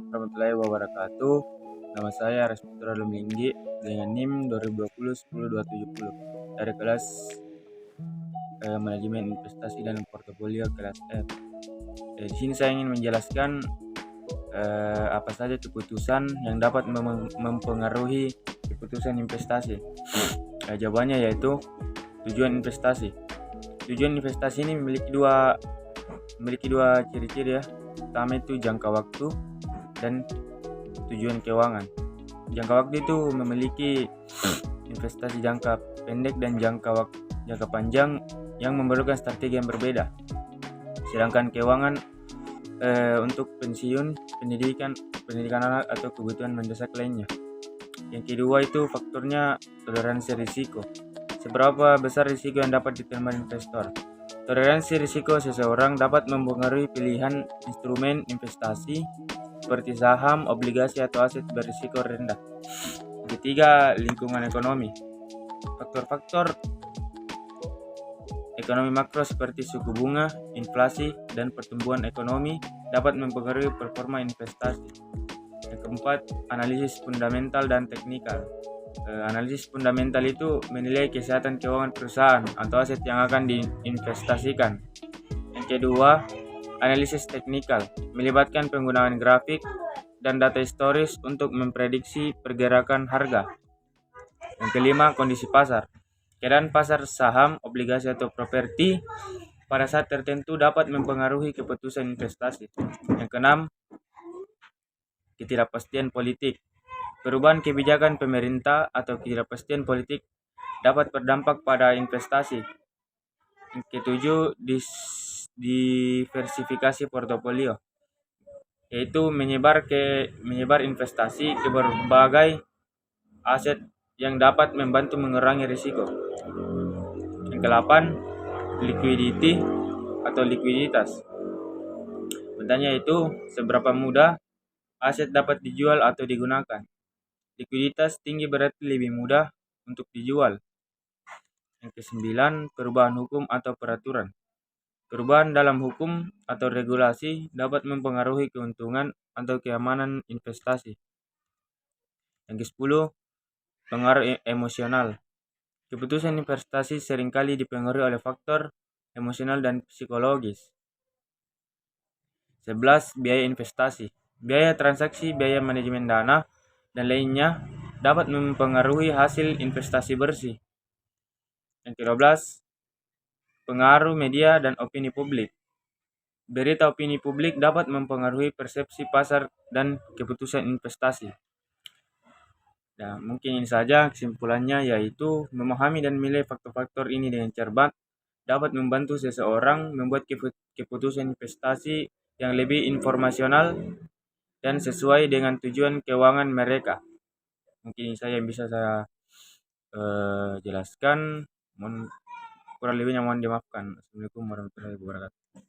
warahmatullahi wabarakatuh. Nama saya Resputra Luminggi dengan NIM 2020 dari kelas Manajemen Investasi dan Portofolio kelas F. Di sini saya ingin menjelaskan apa saja keputusan yang dapat mempengaruhi keputusan investasi. Jawabannya yaitu tujuan investasi. Tujuan investasi ini memiliki dua ciri-ciri ya. Pertama itu jangka waktu dan tujuan keuangan. Jangka waktu itu memiliki investasi jangka pendek dan jangka panjang yang memerlukan strategi yang berbeda. Sedangkan keuangan untuk pensiun, pendidikan anak atau kebutuhan mendesak lainnya. Yang kedua itu faktornya toleransi risiko. Seberapa besar risiko yang dapat diterima investor? Toleransi risiko seseorang dapat mempengaruhi pilihan instrumen investasi seperti saham, obligasi, atau aset berisiko rendah. Ketiga, lingkungan ekonomi. Faktor-faktor ekonomi makro seperti suku bunga, inflasi, dan pertumbuhan ekonomi dapat mempengaruhi performa investasi. Yang keempat, analisis fundamental dan teknikal. Analisis fundamental itu menilai kesehatan keuangan perusahaan atau aset yang akan diinvestasikan. Yang kedua, analisis teknikal melibatkan penggunaan grafik dan data historis untuk memprediksi pergerakan harga. Yang kelima, kondisi pasar. Keadaan pasar saham, obligasi, atau properti pada saat tertentu dapat mempengaruhi keputusan investasi. Yang keenam, ketidakpastian politik. Perubahan kebijakan pemerintah atau ketidakpastian politik dapat berdampak pada investasi. Yang ketujuh, diversifikasi portofolio, yaitu menyebar investasi ke berbagai aset yang dapat membantu mengurangi risiko. Yang kedelapan, liquidity atau likuiditas. Bertanya itu seberapa mudah aset dapat dijual atau digunakan. Likuiditas tinggi berarti lebih mudah untuk dijual. Yang kesembilan, perubahan hukum atau peraturan. Perubahan dalam hukum atau regulasi dapat mempengaruhi keuntungan atau keamanan investasi. Yang ke-10, pengaruh emosional. Keputusan investasi seringkali dipengaruhi oleh faktor emosional dan psikologis. 11, biaya investasi. Biaya transaksi, biaya manajemen dana, dan lainnya dapat mempengaruhi hasil investasi bersih. Yang ke-12, pengaruh media dan opini publik. Berita opini publik dapat mempengaruhi persepsi pasar dan keputusan investasi. Nah, mungkin ini saja kesimpulannya, yaitu memahami dan menilai faktor-faktor ini dengan cermat dapat membantu seseorang membuat keputusan investasi yang lebih informasional dan sesuai dengan tujuan keuangan mereka. Mungkin ini saja yang bisa saya jelaskan. Kurang lebihnya mohon dimaafkan. Assalamualaikum warahmatullahi wabarakatuh.